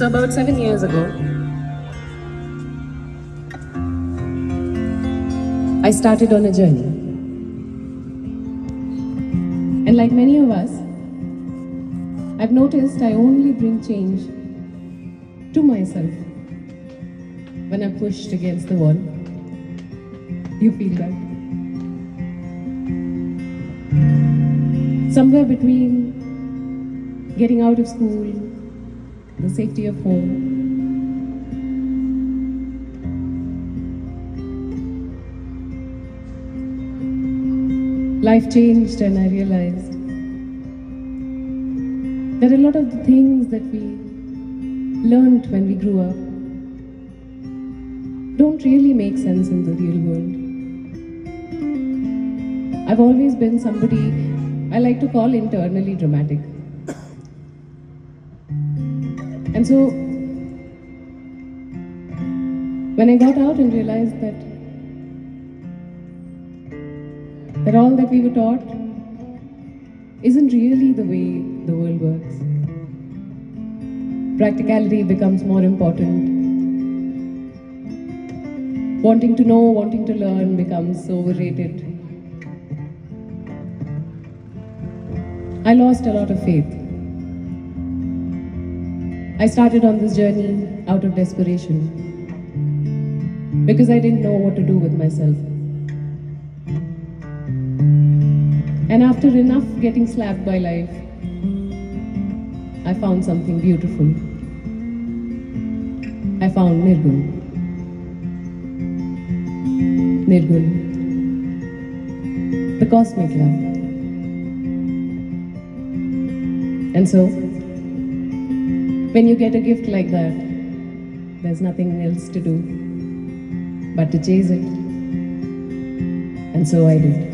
So about 7 years ago, I started on a journey. And like many of us, I've noticed I only bring change to myself when I'm pushed against the wall. You feel that? Somewhere between getting out of school, the safety of home, life changed and I realized that a lot of the things that we learned when we grew up don't really make sense in the real world. I've always been somebody I like to call internally dramatic. And so, when I got out and realized that all that we were taught isn't really the way the world works. Practicality becomes more important. Wanting to know, wanting to learn becomes overrated. I lost a lot of faith. I started on this journey out of desperation because I didn't know what to do with myself. And after enough getting slapped by life, I found something beautiful. I found Nirgun. Nirgun, the cosmic love. And so, when you get a gift like that, there's nothing else to do but to chase it. And so I did.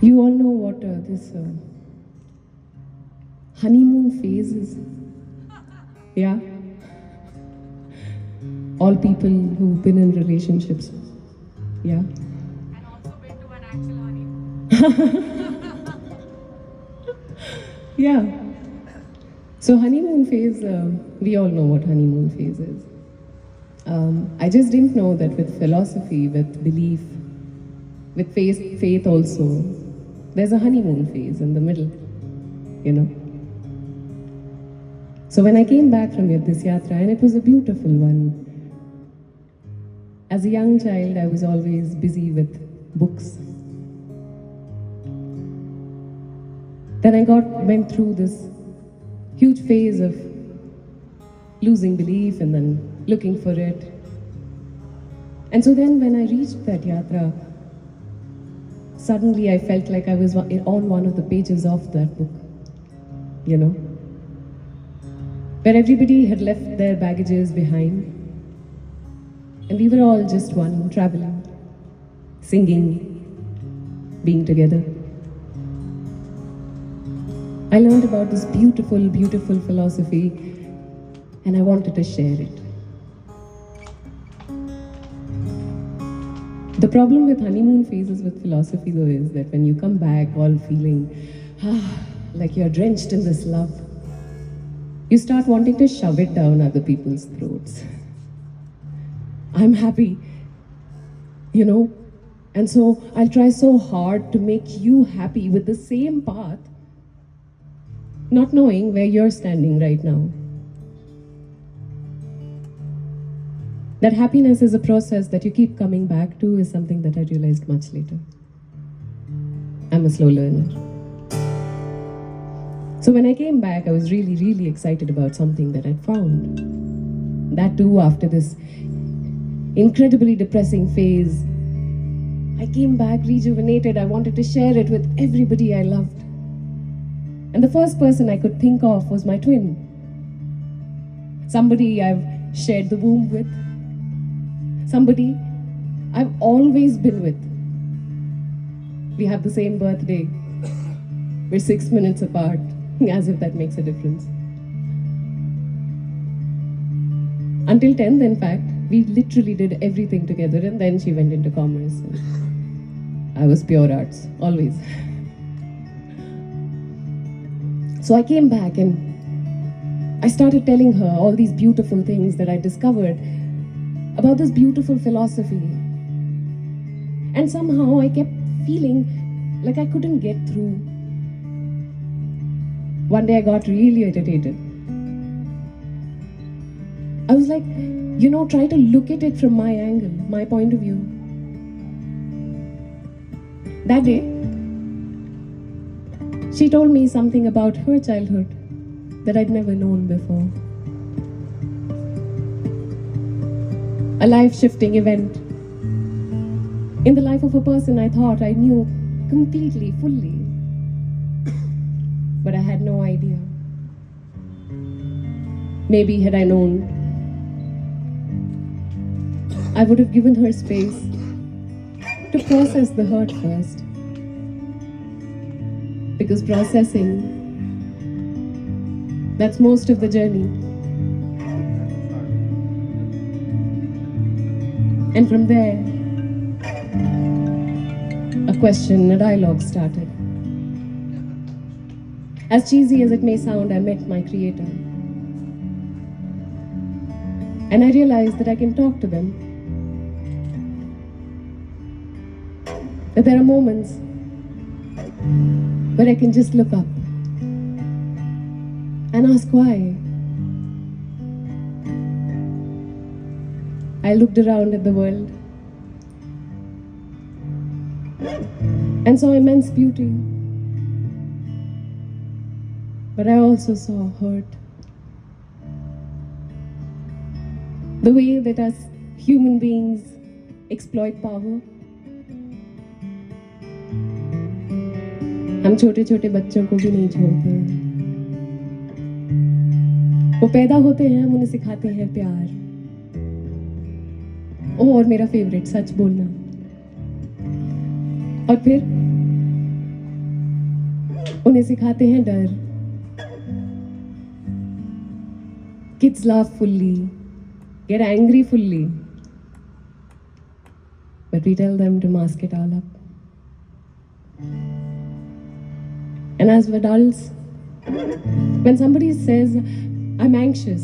You all know what this honeymoon phase is. Yeah. All people who've been in relationships. Yeah. And also been to an actual honeymoon. Yeah. So honeymoon phase, we all know what honeymoon phase is. I just didn't know that with philosophy, with belief, with faith also, there's a honeymoon phase in the middle, you know. So when I came back from this yatra, and it was a beautiful one. As a young child, I was always busy with books. Then I went through this huge phase of losing belief and then looking for it. And so then when I reached that yatra, suddenly I felt like I was on one of the pages of that book, you know, where everybody had left their baggages behind. And we were all just one, traveling, singing, being together. I learned about this beautiful, beautiful philosophy, and I wanted to share it. The problem with honeymoon phases with philosophy, though, is that when you come back all feeling like you're drenched in this love, you start wanting to shove it down other people's throats. I'm happy, you know, and so I'll try so hard to make you happy with the same path, not knowing where you're standing right now. That happiness is a process that you keep coming back to is something that I realized much later. I'm a slow learner. So when I came back, I was really, really excited about something that I'd found. That too, after this incredibly depressing phase, I came back rejuvenated. I wanted to share it with everybody I loved. And the first person I could think of was my twin. Somebody I've shared the womb with. Somebody I've always been with. We have the same birthday. We're 6 minutes apart, as if that makes a difference. Until 10th, in fact, we literally did everything together, and then she went into commerce. And I was pure arts, always. So I came back and I started telling her all these beautiful things that I discovered about this beautiful philosophy. And somehow I kept feeling like I couldn't get through. One day I got really irritated. I was like, you know, try to look at it from my angle, my point of view. That day, she told me something about her childhood that I'd never known before. A life-shifting event in the life of a person I thought I knew completely, fully. But I had no idea. Maybe had I known, I would have given her space to process the hurt first. Because processing, that's most of the journey. And from there, a question, a dialogue started. As cheesy as it may sound, I met my creator. And I realized that I can talk to them. That there are moments where I can just look up and ask why. I looked around at the world and saw immense beauty. But I also saw hurt. The way that us human beings exploit power. हम छोटे छोटे बच्चों को भी नहीं छोड़ते हैं। वो पैदा होते हैं, हम उन्हें सिखाते हैं प्यार। और मेरा फेवरेट, सच बोलना। और फिर उन्हें सिखाते हैं डर. Kids laugh fully, get angry fully, but we tell them to mask it all up. And as adults, when somebody says, I'm anxious,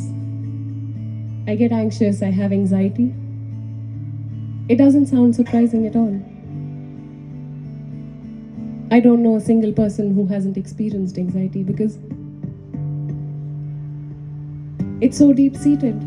I get anxious, I have anxiety, it doesn't sound surprising at all. I don't know a single person who hasn't experienced anxiety because it's so deep seated.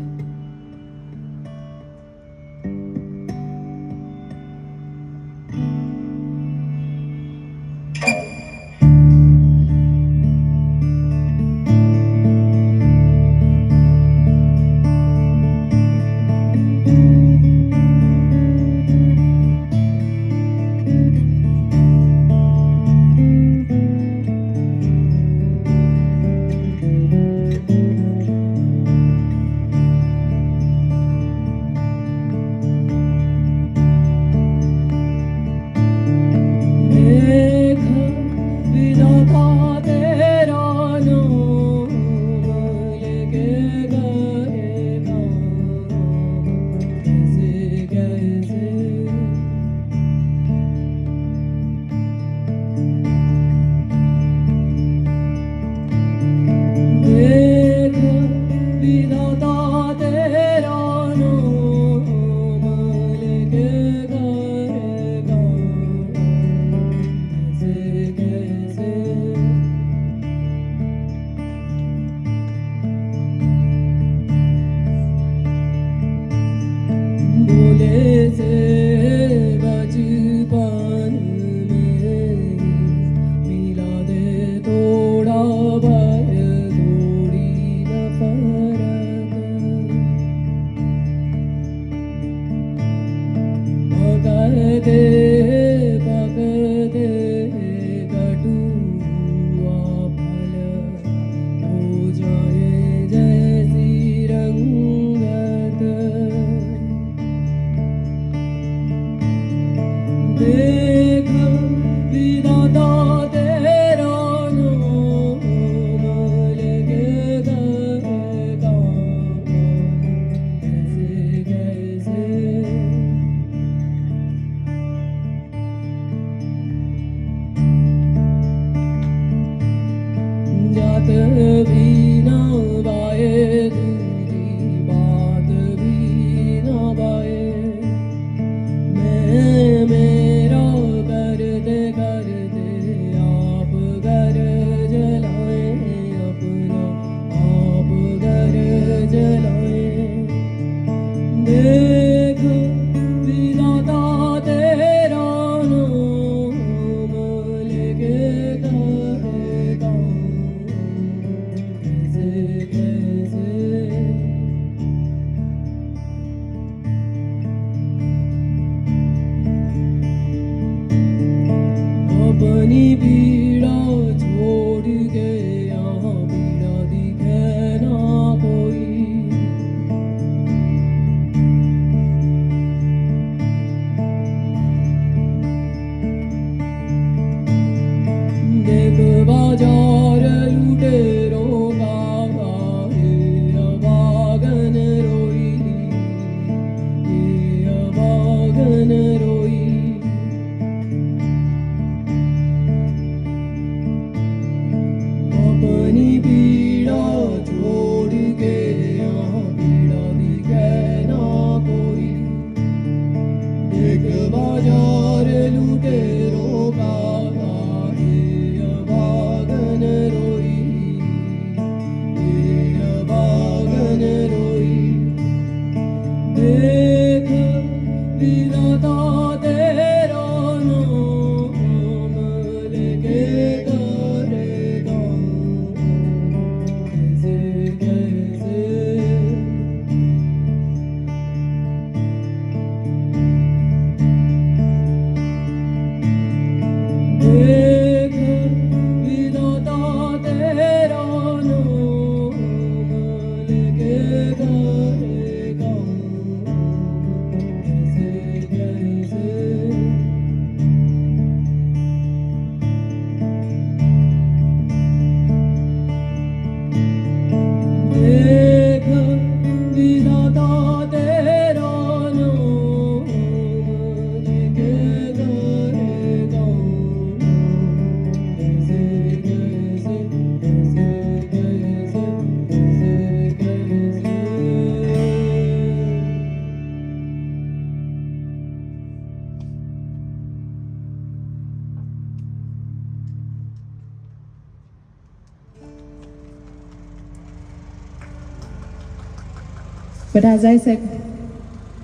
But as I said,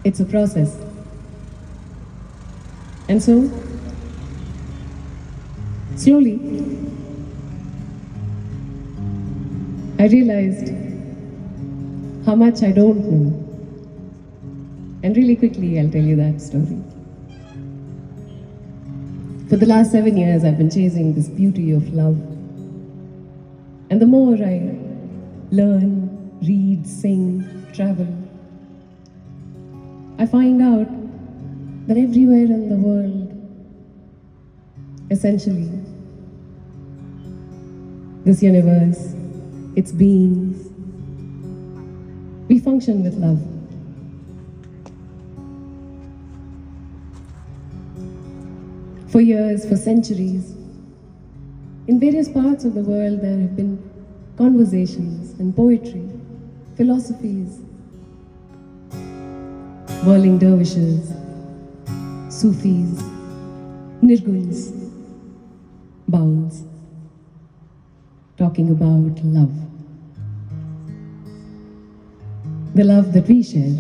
it's a process. And so, slowly, I realized how much I don't know. And really quickly, I'll tell you that story. For the last 7 years, I've been chasing this beauty of love. And the more I learn, read, sing, travel, I find out that everywhere in the world, essentially, this universe, its beings, we function with love. For years, for centuries, in various parts of the world, there have been conversations and poetry, philosophies, whirling dervishes, Sufis, Nirguns, Bauls, talking about love. The love that we share.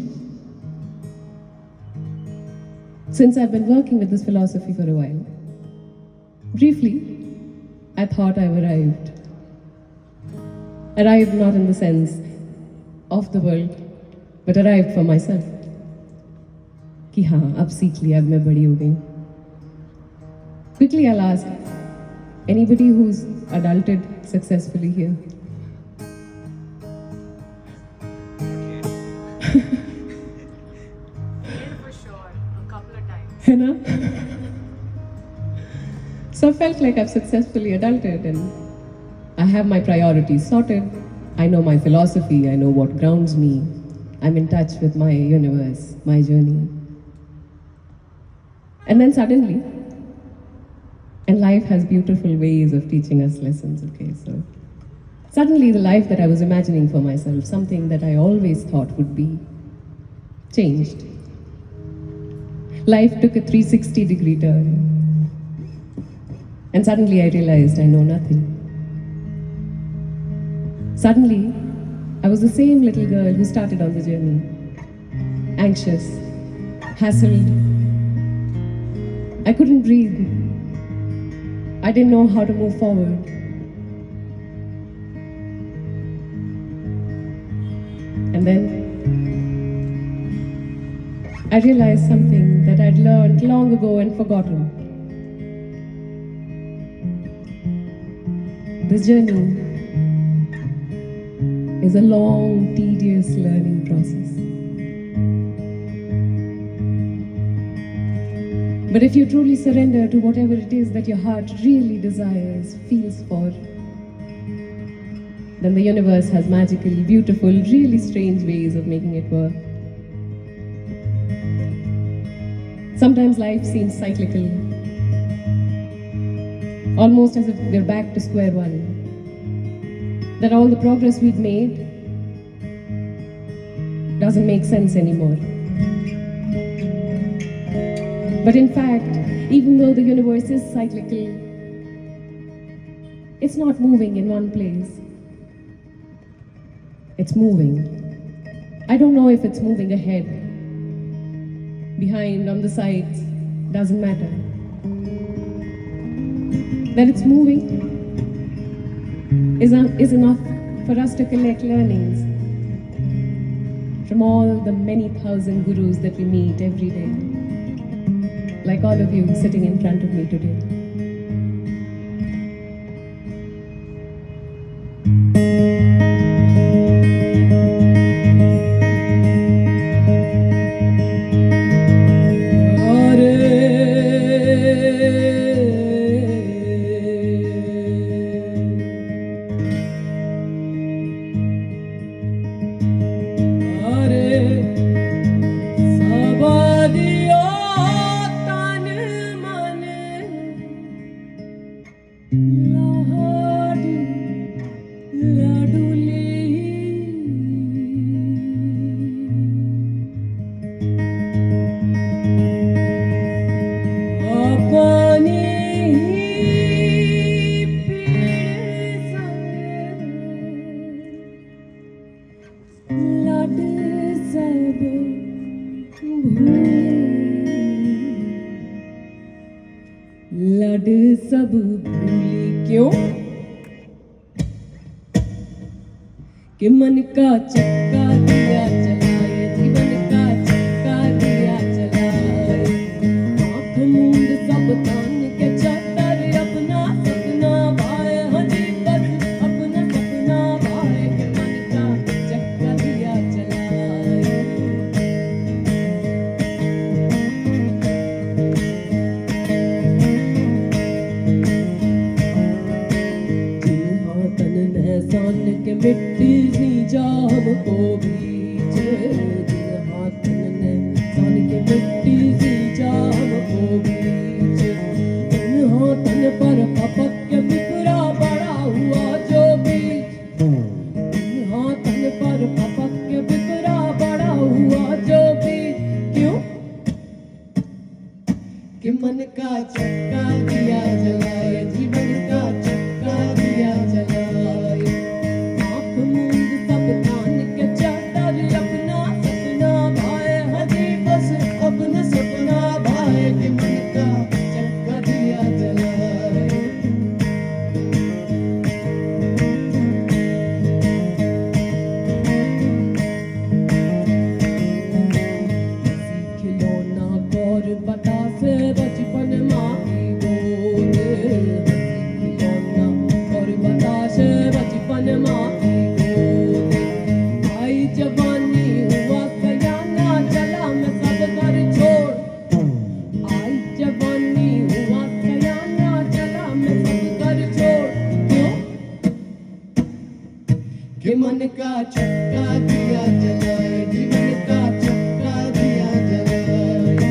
Since I've been working with this philosophy for a while, briefly, I thought I've arrived. Arrived not in the sense of the world, but arrived for myself. कि हाँ, अब सीख लिया, अब मैं बड़ी हो गई. Quickly I'll ask, anybody who's adulted successfully here? For sure, a couple of times. है ना? So I felt like I've successfully adulted and I have my priorities sorted. I know my philosophy, I know what grounds me. I'm in touch with my universe, my journey. And then suddenly, and life has beautiful ways of teaching us lessons, okay? So suddenly the life that I was imagining for myself, something that I always thought would be, changed. Life took a 360-degree turn. And suddenly I realized I know nothing. Suddenly, I was the same little girl who started on the journey. Anxious, hassled. I couldn't breathe. I didn't know how to move forward. And then I realized something that I'd learned long ago and forgotten. This journey is a long, tedious learning process. But if you truly surrender to whatever it is that your heart really desires, feels for, then the universe has magically beautiful, really strange ways of making it work. Sometimes life seems cyclical, almost as if we're back to square one. That all the progress we've made doesn't make sense anymore. But in fact, even though the universe is cyclical, it's not moving in one place. It's moving. I don't know if it's moving ahead, behind, on the sides, doesn't matter. That it's moving is enough for us to collect learnings from all the many thousand gurus that we meet every day. Like all of you sitting in front of me today. लड सब भूली क्यों कि मन का चक्का दिया चलाए जीवन का चक्का दिया चलाए आँख मूंद सब तान के चादर अपना सपना भाए हजी बस अपना सपना भाए कि मन का चक्का दिया चलाए तन नहसान के मिट्टी सी जाम को बीच हाथ नहसान के मिट्टी सी जाम को बीच हाथन पर पपक के बिखरा बड़ा हुआ जो बीच हाथन पर पपक के बिखरा बड़ा हुआ जो बीच क्यों कि मन का चक्का दिया जलाए जीवन का चक्का दिया जलाए आँख मूंद सब तान के चादर अपना सपना भाए हजी बस अपना सपना भाए कि मन का चक्का दिया जलाए खिलौना गौर बतास बचपन माँ की गोद खिलौना गौर बतास बचपन माँ की गोद आई जवानी हुआ सयाना चला मैं सब घर छोड़ आई जवानी हुआ सयाना चला मैं सब घर छोड़ क्यों कि मन का चक्का दिया जलाए जीवन का चक्का दिया जलाए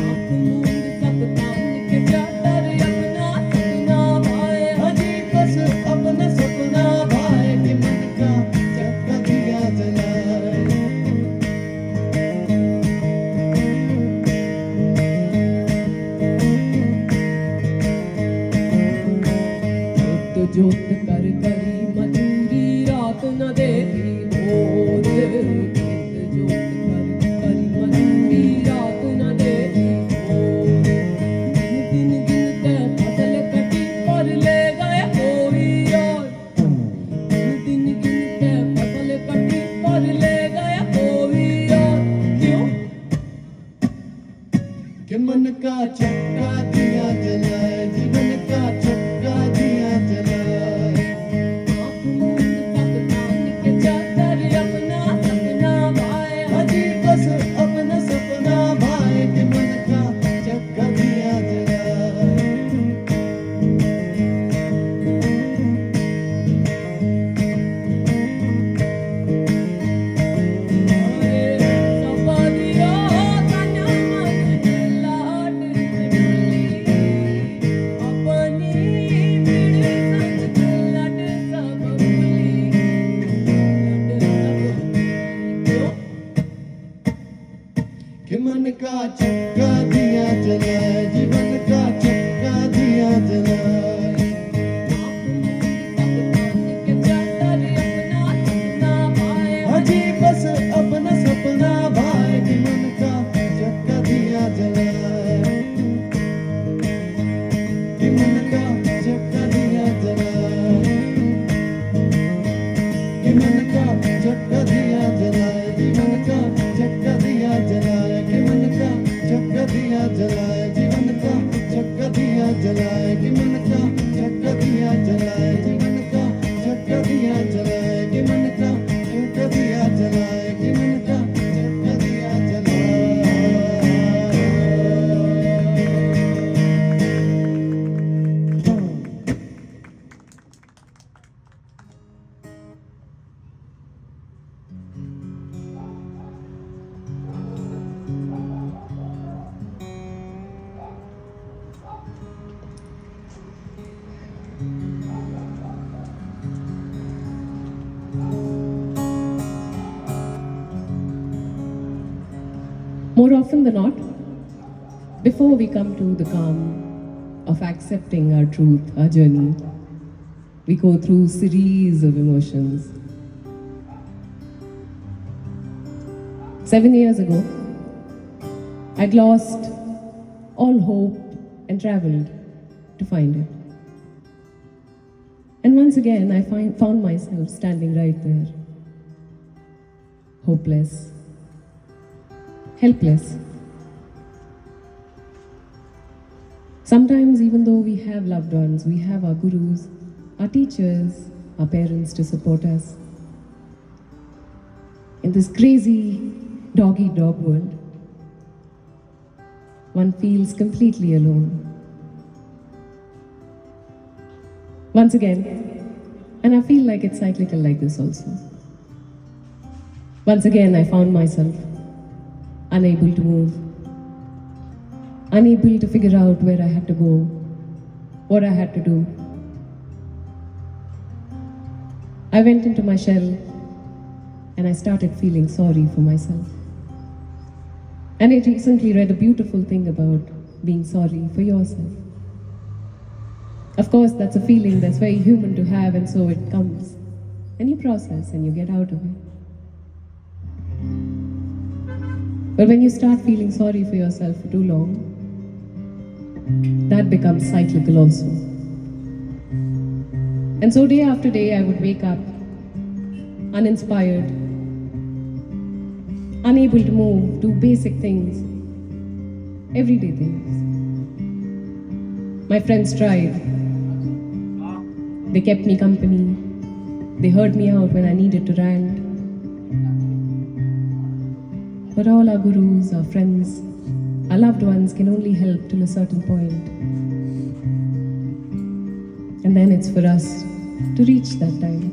आँख मूंद सब तान के चादर अपना सपना भाए हजी बस अपना सपना भाए कि मन का चक्का दिया जलाए जोत कर करी मजूरी रात न देती भोर जोत कर करी मजूरी रात न देती भोर दिन गिनते फसल कटी पर ले गए कोई और दिन गिनते फसल कटी पर ले गए कोई और क्यों कि मन का चक्का दिया जलाए जीवन का चक्का दिया जलाए आँख मूंद सब तान के चादर अपना सपना भाए हजी बस अपना सपना भाए कि मन का चक्का दिया जलाए सवारिया तन मन लाड अपनी बिड़ संग लड सब भूली क्यों कि मन का चक्का दिया जलाए जीवन का चक्का दिया जलाए आँख मूंद सब तान के चादर अपना सपना भाए हजी बस अपना सपना भाए कि मन का चक्का दिया जलाए कि मन का चक्का दिया जलाए कि मन का चक्का दिया जलाए जीवन का चक्का दिया जलाए कि मन का चक्का दिया जलाए जीवन का चक्का दिया जलाए कि मन का चक्का दिया जलाए जीवन का चक्का दिया जलाए कि मन का चक्का दिया जलाए कि मन का चक्का दिया जलाए More often than not, before we come to the calm of accepting our truth, our journey, we go through series of emotions. 7 years ago, I'd lost all hope and traveled to find it. And once again, I found myself standing right there, hopeless, helpless. Sometimes, even though we have loved ones, we have our gurus, our teachers, our parents to support us. In this crazy dog-eat-dog world, one feels completely alone. Once again, and I feel like it's cyclical like this also. Once again, I found myself unable to move, unable to figure out where I had to go, what I had to do. I went into my shell and I started feeling sorry for myself. And I recently read a beautiful thing about being sorry for yourself. Of course, that's a feeling that's very human to have, and so it comes. And you process and you get out of it. But when you start feeling sorry for yourself for too long, that becomes cyclical also. And so day after day, I would wake up uninspired, unable to move, do basic things, everyday things. My friends tried. They kept me company. They heard me out when I needed to rant. But all our gurus, our friends, our loved ones can only help till a certain point. And then it's for us to reach that time.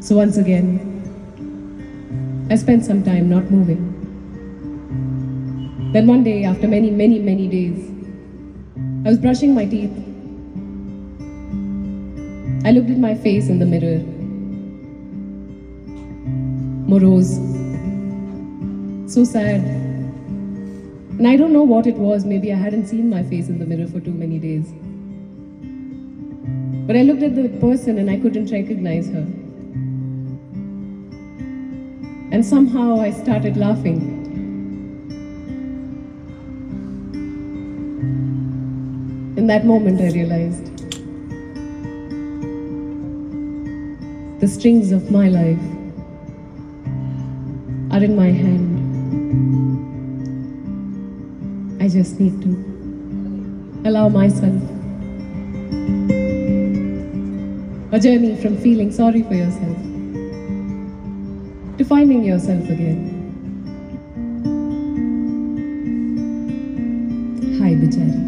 So once again, I spent some time not moving. Then one day, after many days, I was brushing my teeth. I looked at my face in the mirror, morose, so sad. And I don't know what it was, maybe I hadn't seen my face in the mirror for too many days. But I looked at the person and I couldn't recognize her. And somehow I started laughing. In that moment, I realized the strings of my life are in my hand. I just need to allow myself a journey from feeling sorry for yourself to finding yourself again. Hi, Bichari.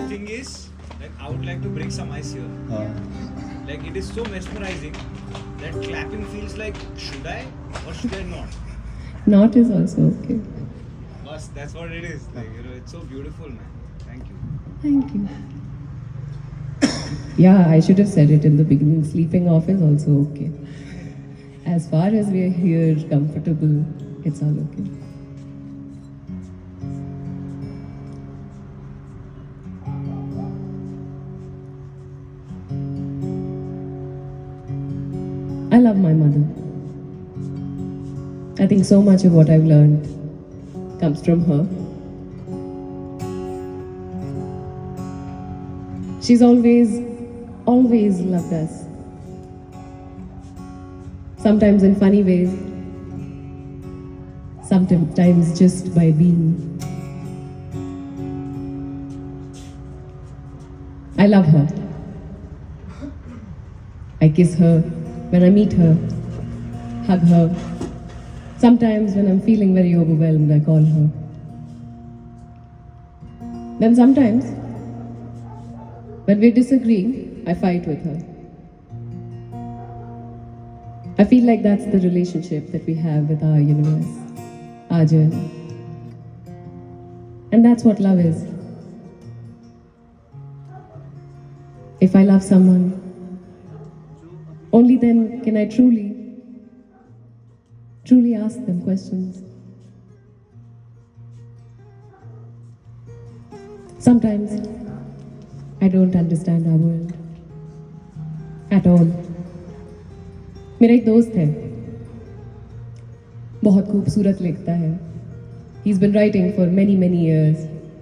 thing is, like, I would like to bring some ice here. Like, it is so mesmerizing that clapping feels like, should I or should I not? Not is also okay. Bas, that's what it is. Like, it's so beautiful, man. Thank you. Thank you. Yeah, I should have said it in the beginning. Sleeping off is also okay. As far as we are here comfortable, it's all okay. I love my mother. I think so much of what I've learned comes from her. She's always loved us. Sometimes in funny ways, sometimes just by being. I love her. I kiss her when I meet her, hug her. Sometimes when I'm feeling very overwhelmed, I call her. Then sometimes, when we're disagreeing, I fight with her. I feel like that's the relationship that we have with our universe, our journey. And that's what love is. If I love someone, only then can I truly ask them questions. Sometimes I don't understand our world at all. मेरा एक दोस्त है, बहुत खूबसूरत लिखता है. He's been writing for many years.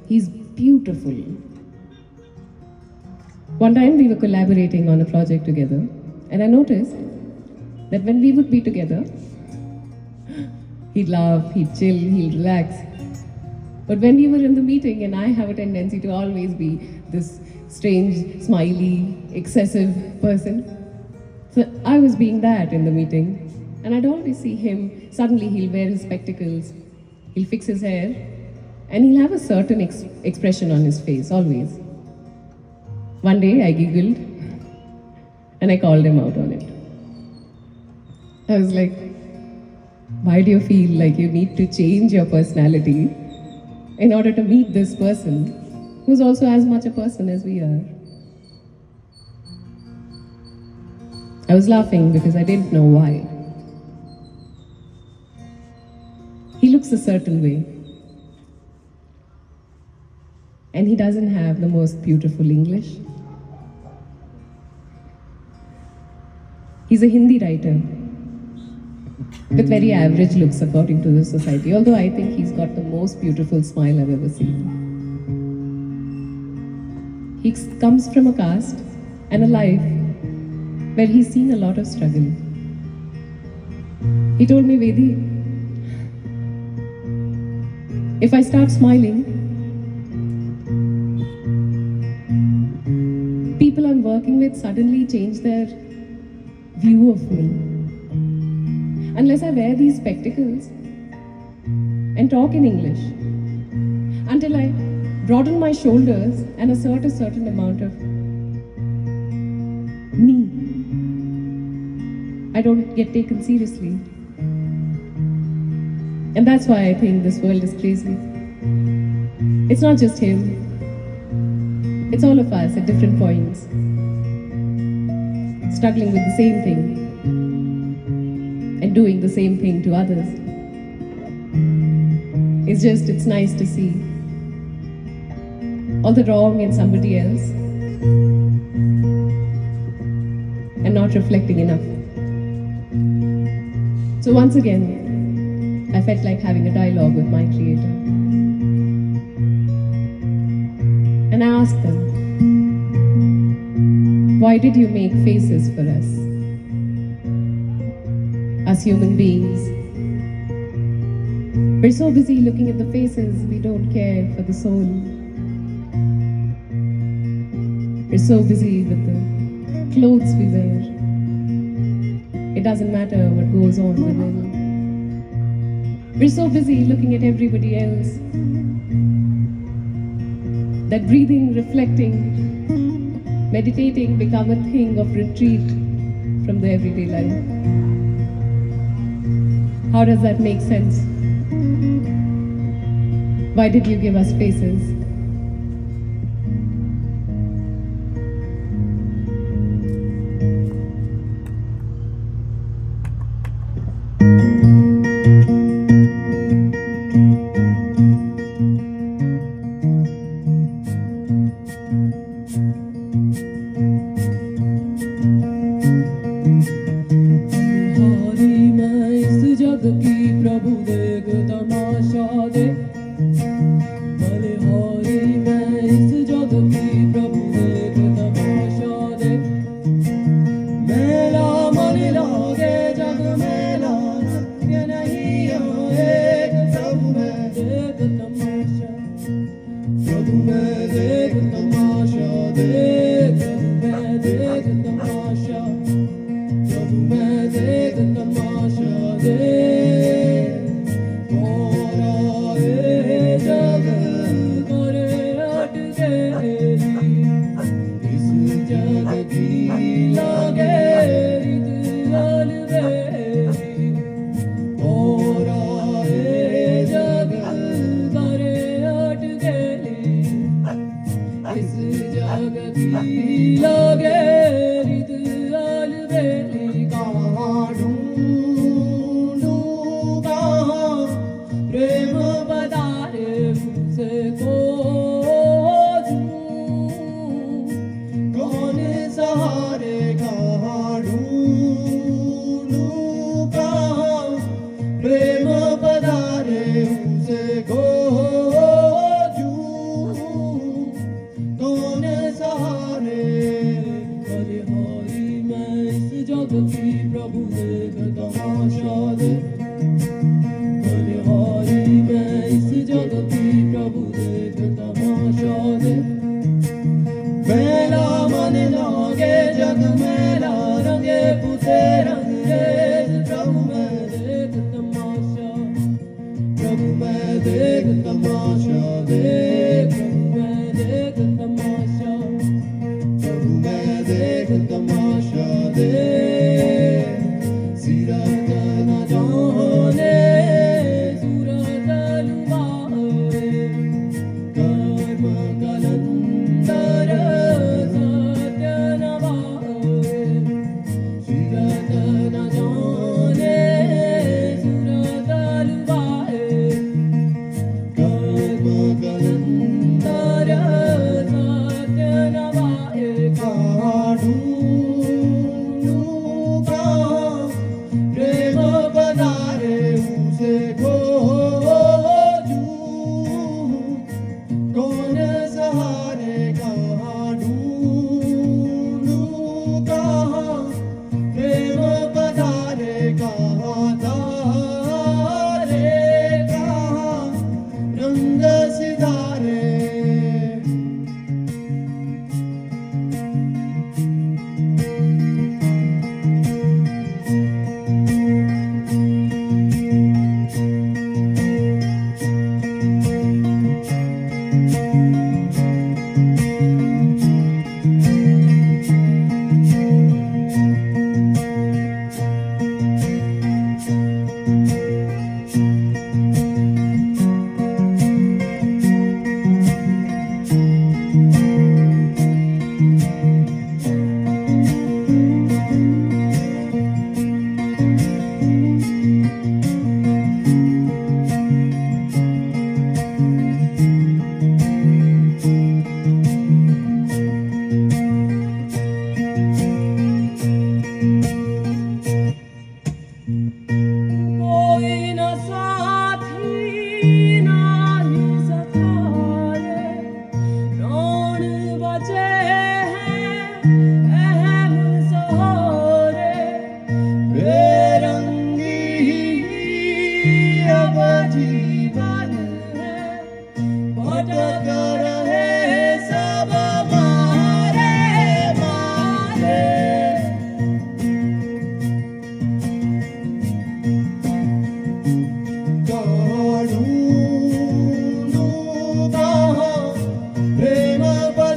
He's beautiful. One time we were collaborating on a project together, and I noticed that when we would be together, he'd laugh, he'd chill, he'd relax. But when we were in the meeting, and I have a tendency to always be this strange, smiley, excessive person, so I was being that in the meeting, and I'd always see him, suddenly he'll wear his spectacles, he'll fix his hair, and he'll have a certain expression on his face, always. One day I giggled, and I called him out on it. I was like, why do you feel like you need to change your personality in order to meet this person who's also as much a person as we are? I was laughing because I didn't know why. He looks a certain way, and he doesn't have the most beautiful English. He's a Hindi writer with very average looks according to the society, although I think he's got the most beautiful smile I've ever seen. He comes from a caste and a life where he's seen a lot of struggle. He told me, Vedi, if I start smiling, people I'm working with suddenly change their view of me. Unless I wear these spectacles and talk in English, until I broaden my shoulders and assert a certain amount of me, I don't get taken seriously. And that's why I think this world is crazy. It's not just him. It's all of us at different points, struggling with the same thing and doing the same thing to others. It's nice to see all the wrong in somebody else and not reflecting enough. So once again, I felt like having a dialogue with my creator. And I asked them, why did you make faces for us? As human beings, we're so busy looking at the faces, we don't care for the soul. We're so busy with the clothes we wear. It doesn't matter what goes on within. We're so busy looking at everybody else that breathing, reflecting, meditating become a thing of retreat from the everyday life. How does that make sense? Why did you give us faces?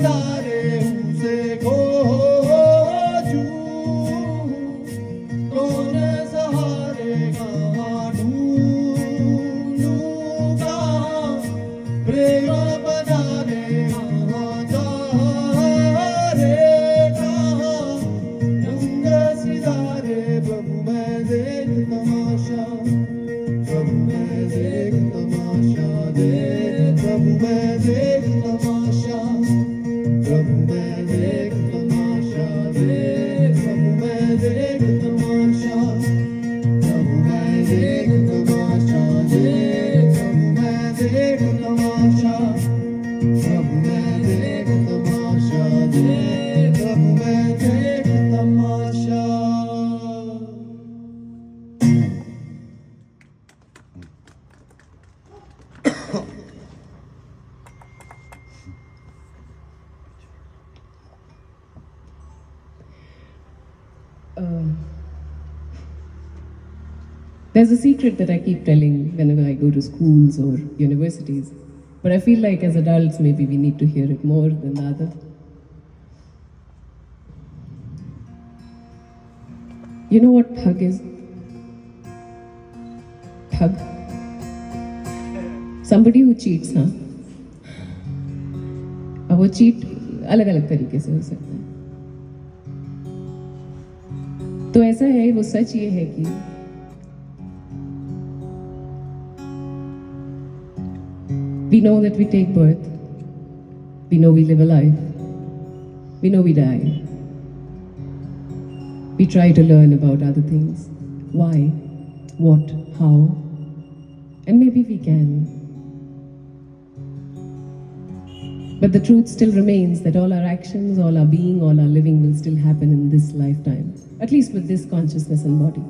नजारे उनसे खोजूं कौन सहारे कहाँ ढूंढूंगा प्रेम बनाने कहाँ तारे कहाँ रंग सितारे प्रभु मैं देख तमाशा प्रभु मैं देख तमाशा देख प्रभु मैं देख तमाशा प्रभु मैं देख तमाशा देख प्रभु मैं देख तमाशा प्रभु मैं देख तमाशा देख प्रभु मैं देख तमाशा प्रभु मैं देख तमाशा देख प्रभु मैं देख तमाशा There's a secret that I keep telling whenever I go to schools or universities, but I feel like as adults maybe we need to hear it more than the other. You know what hug is? Hug. Somebody who cheats, हाँ? अब वो cheat अलग-अलग तरीके से हो सकता है. तो ऐसा है, वो सच ये है कि we know that we take birth, we know we live a life, we know we die. We try to learn about other things, why, what, how, and maybe we can. But the truth still remains that all our actions, all our being, all our living will still happen in this lifetime, at least with this consciousness and body.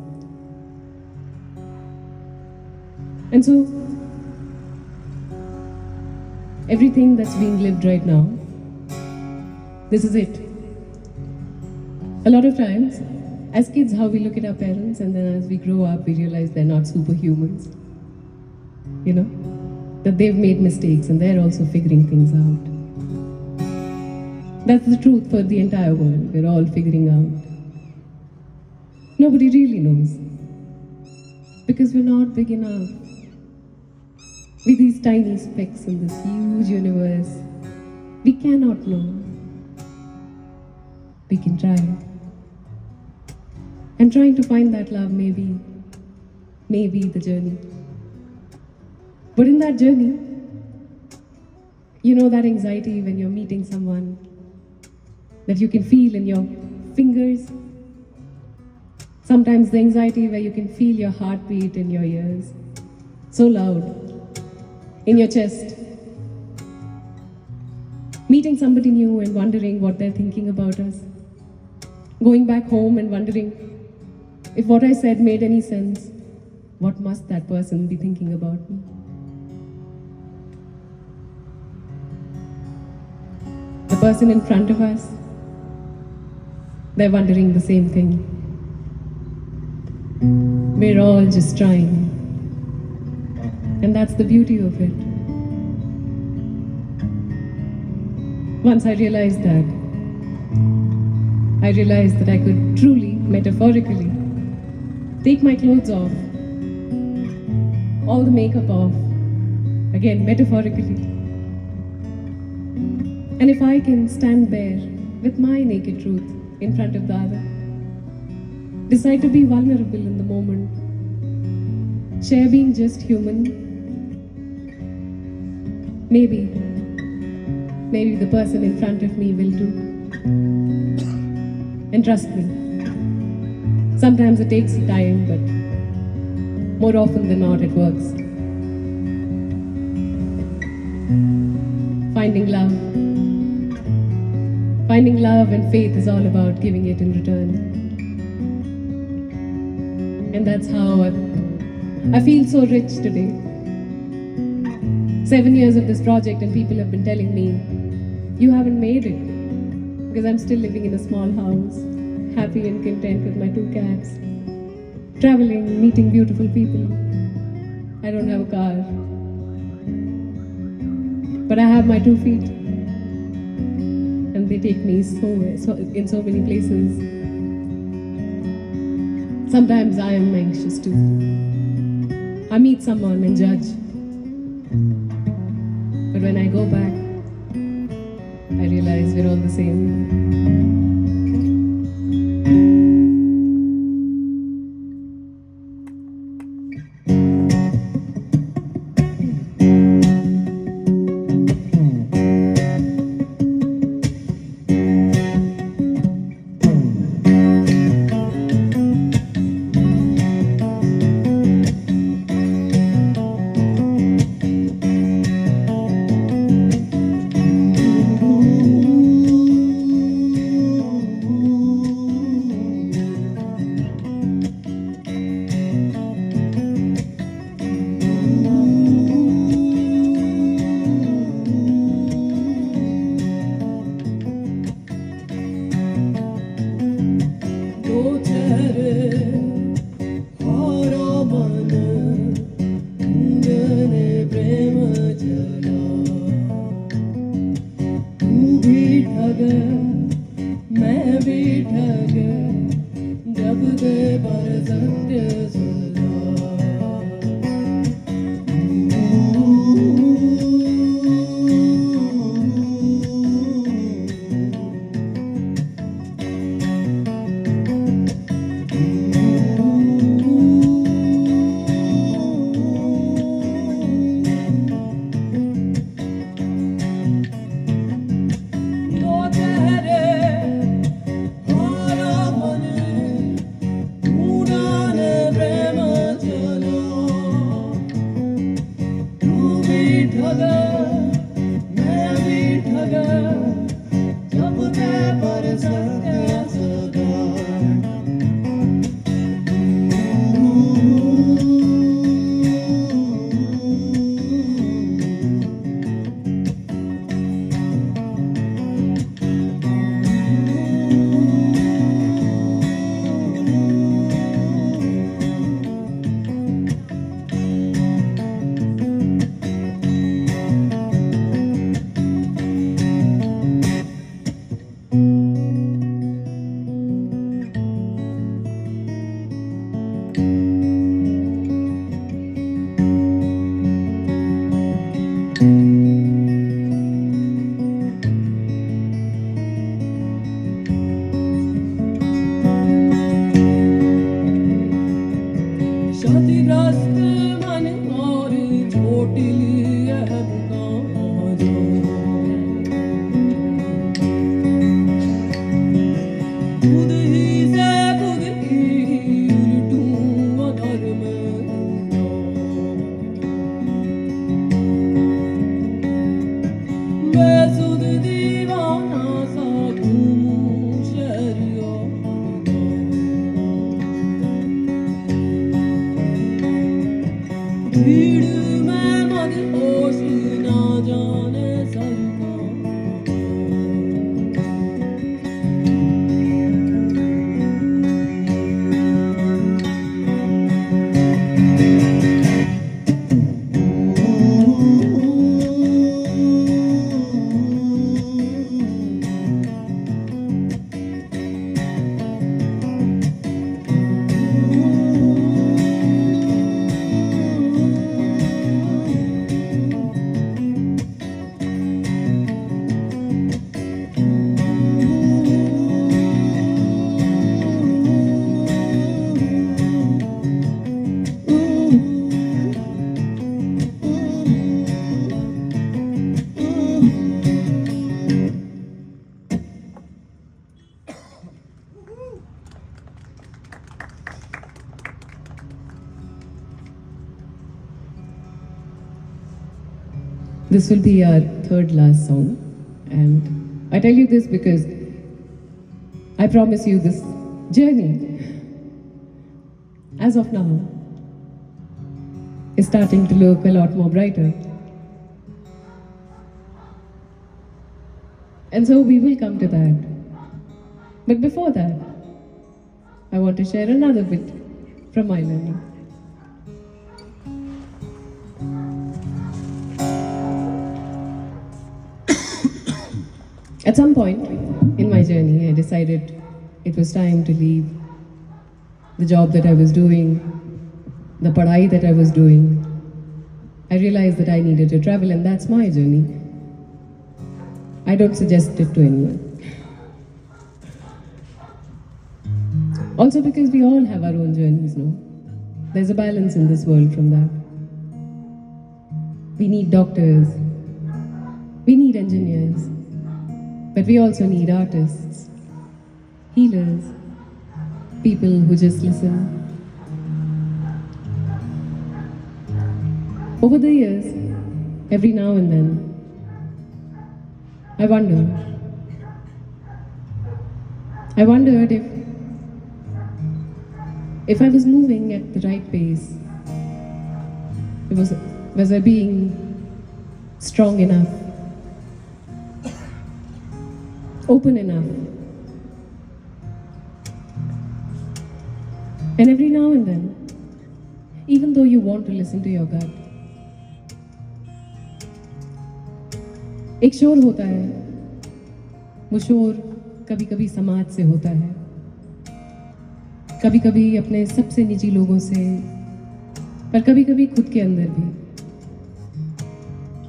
And so, everything that's being lived right now, this is it. A lot of times, as kids, how we look at our parents, and then as we grow up, we realize they're not superhumans. You know, that they've made mistakes and they're also figuring things out. That's the truth for the entire world. We're all figuring out. Nobody really knows. Because we're not big enough. With these tiny specks in this huge universe, we cannot know. We can try. And trying to find that love may be the journey. But in that journey, you know that anxiety when you're meeting someone that you can feel in your fingers. Sometimes the anxiety where you can feel your heartbeat in your ears, so loud, in your chest. Meeting somebody new and wondering what they're thinking about us. Going back home and wondering if what I said made any sense. What must that person be thinking about me? The person in front of us, they're wondering the same thing. We're all just trying. And that's the beauty of it. Once I realized that I could truly, metaphorically, take my clothes off, all the makeup off, again, metaphorically. And if I can stand there with my naked truth in front of the other, decide to be vulnerable in the moment, share being just human, maybe the person in front of me will too. And trust me, sometimes it takes time, but more often than not, it works. Finding love and faith is all about giving it in return. And that's how I feel so rich today. 7 years of this project and people have been telling me, you haven't made it. Because I'm still living in a small house, happy and content with my 2 cats, traveling, meeting beautiful people. I don't have a car, but I have my 2 feet. they take me in so many places. Sometimes I am anxious too. I meet someone and judge. But when I go back, I realize we're all the same. मैं भी ठग जब दे पर सत्य सदा क्षतिग्रस्त मन और चोटिल अहंकार खुद ही से खुद ही उलटूं अधर्म बेसुध दीवाना सा घूमूं शहरियों भीड़ में मदहोश ना जाने सरका This will be our third last song, and I tell you this because I promise you this journey, as of now, is starting to look a lot more brighter. And so we will come to that. But before that, I want to share another bit from my learning. At some point in my journey, I decided it was time to leave the job that I was doing, the padhai that I was doing. I realized that I needed to travel, and that's my journey. I don't suggest it to anyone. Also because we all have our own journeys, no? There's a balance in this world from that. We need doctors, we need engineers, but we also need artists, healers, people who just listen. Over the years, every now and then, I wondered if I was moving at the right pace. Was I being strong enough, open enough? And every now and then, even though you want to listen to your gut, एक शोर होता है, वो शोर कभी कभी समाज से होता है, कभी कभी अपने सबसे निजी लोगों से, पर कभी कभी खुद के अंदर भी.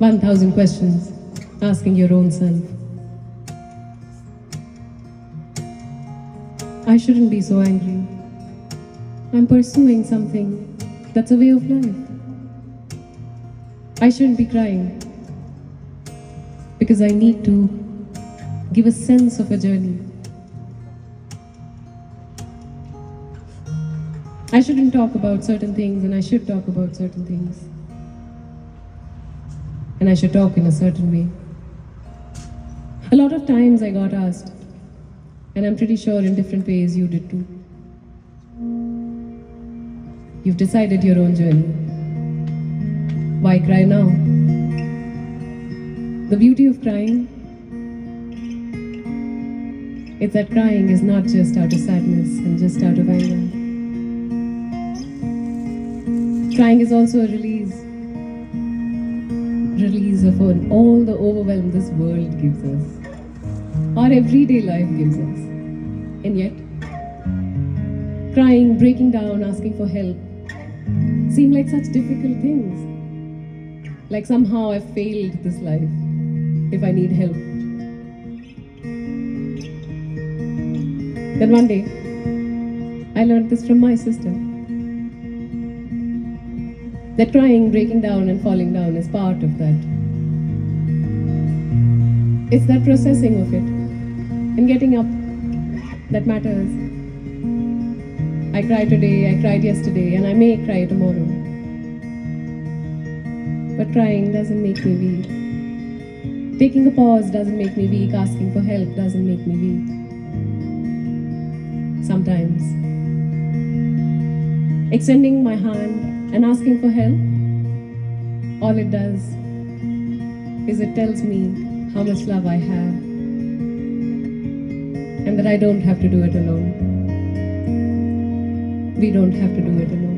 1000 questions asking your own self. I shouldn't be so angry. I'm pursuing something that's a way of life. I shouldn't be crying because I need to give a sense of a journey. I shouldn't talk about certain things, and I should talk about certain things. And I should talk in a certain way. A lot of times I got asked, and I'm pretty sure in different ways you did too. You've decided your own journey. Why cry now? The beauty of crying is that crying is not just out of sadness and just out of anger. Crying is also a release of all the overwhelm this world gives us, our everyday life gives us. And yet, crying, breaking down, asking for help seem like such difficult things. Like somehow I've failed this life if I need help. Then one day, I learned this from my sister. That crying, breaking down and falling down is part of that. It's that processing of it and getting up that matters. I cried today, I cried yesterday, and I may cry tomorrow. But crying doesn't make me weak. Taking a pause doesn't make me weak. Asking for help doesn't make me weak. Sometimes extending my hand and asking for help, all it does is it tells me how much love I have and that I don't have to do it alone. We don't have to do it alone.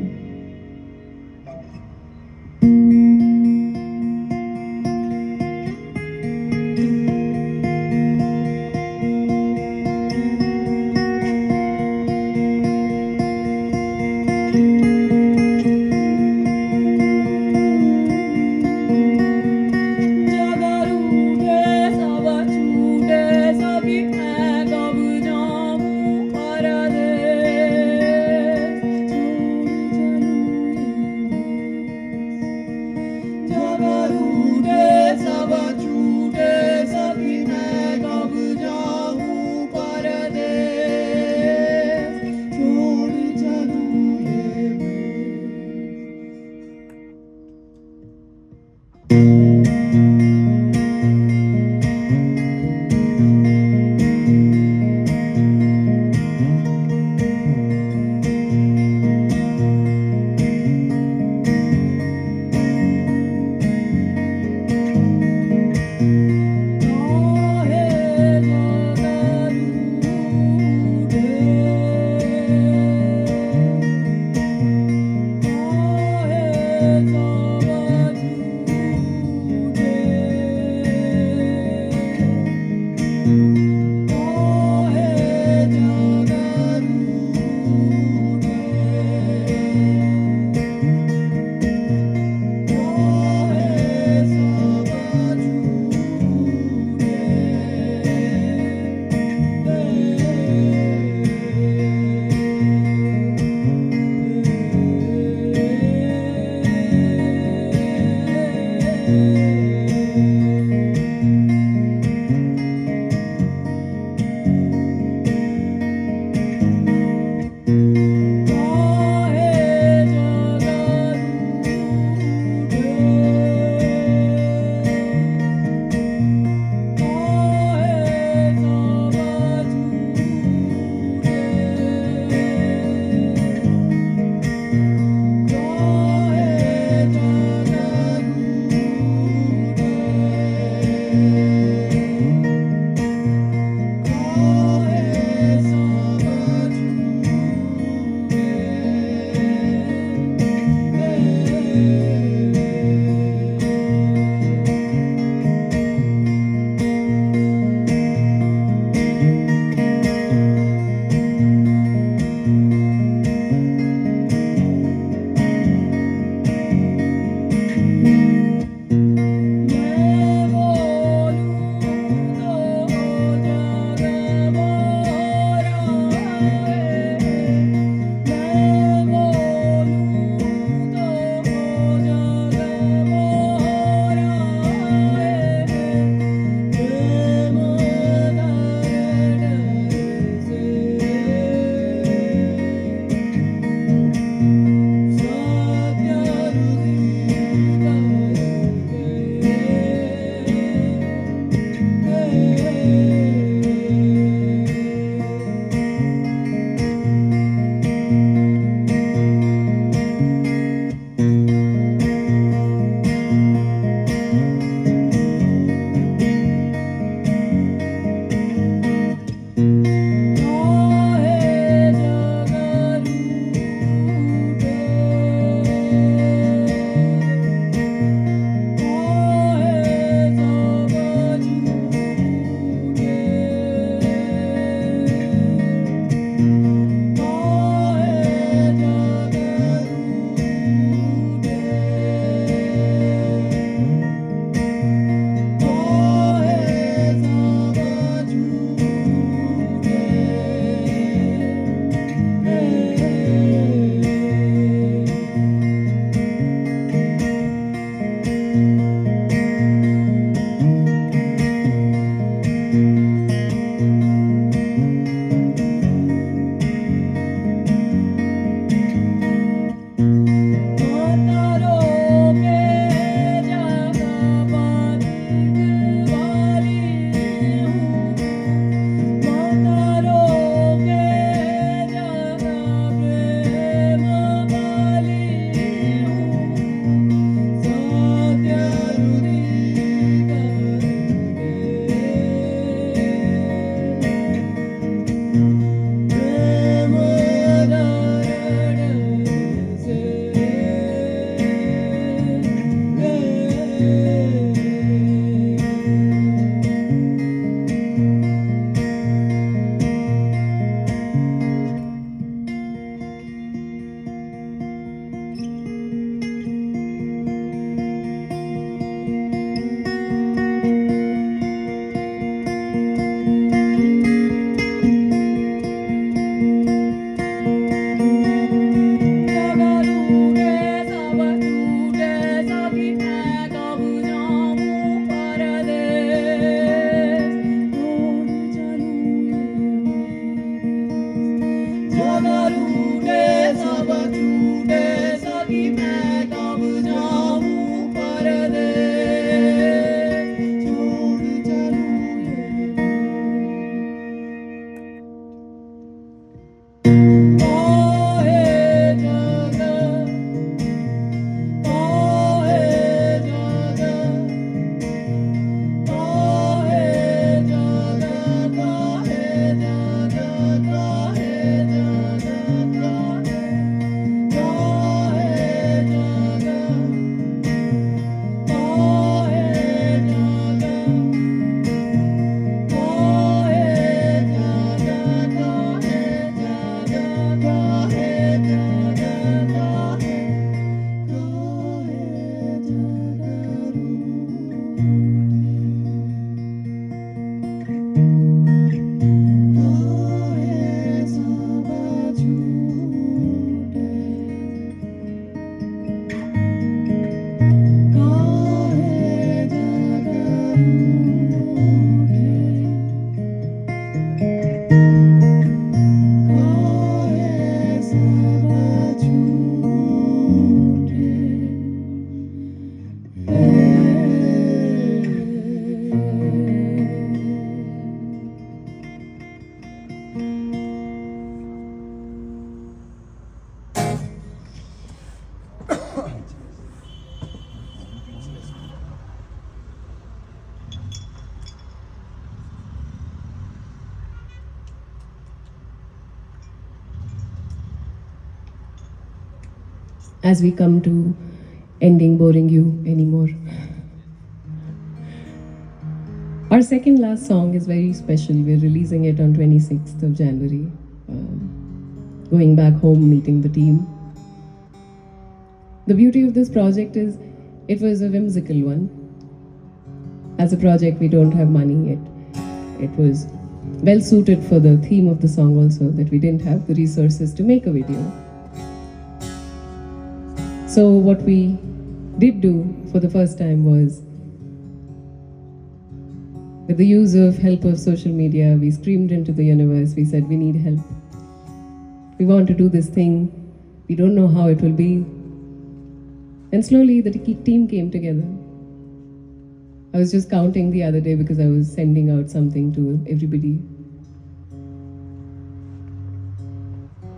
as we come to ending boring you anymore. Our second last song is very special. We're releasing it on 26th of January. Going back home, meeting the team. The beauty of this project is it was a whimsical one. As a project, we don't have money. It was well suited for the theme of the song also, that we didn't have the resources to make a video. So what we did do for the first time was, with the use of help of social media, we screamed into the universe. We said, we need help. We want to do this thing. We don't know how it will be. And slowly the team came together. I was just counting the other day because I was sending out something to everybody.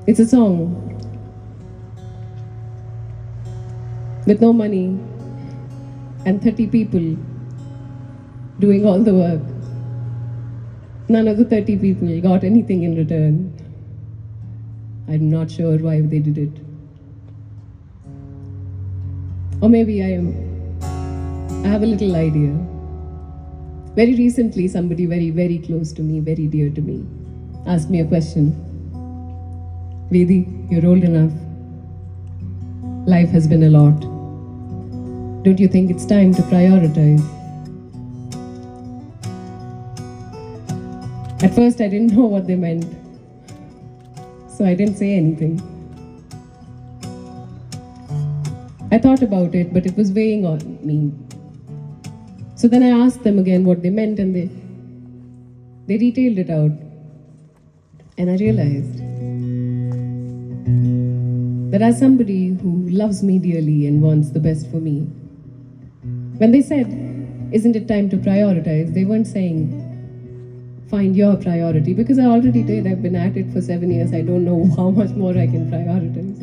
It's a song with no money and 30 people doing all the work. None of the 30 people got anything in return. I'm not sure why they did it. Or maybe I have a little idea. Very recently, somebody very, very close to me, very dear to me, asked me a question. Vedi, you're old enough. Life has been a lot. Don't you think it's time to prioritize? At first, I didn't know what they meant, so I didn't say anything. I thought about it, but it was weighing on me. So then I asked them again what they meant, and they detailed it out. And I realized that as somebody who loves me dearly and wants the best for me, when they said, isn't it time to prioritize, they weren't saying, find your priority, because I already did. I've been at it for 7 years. I don't know how much more I can prioritize.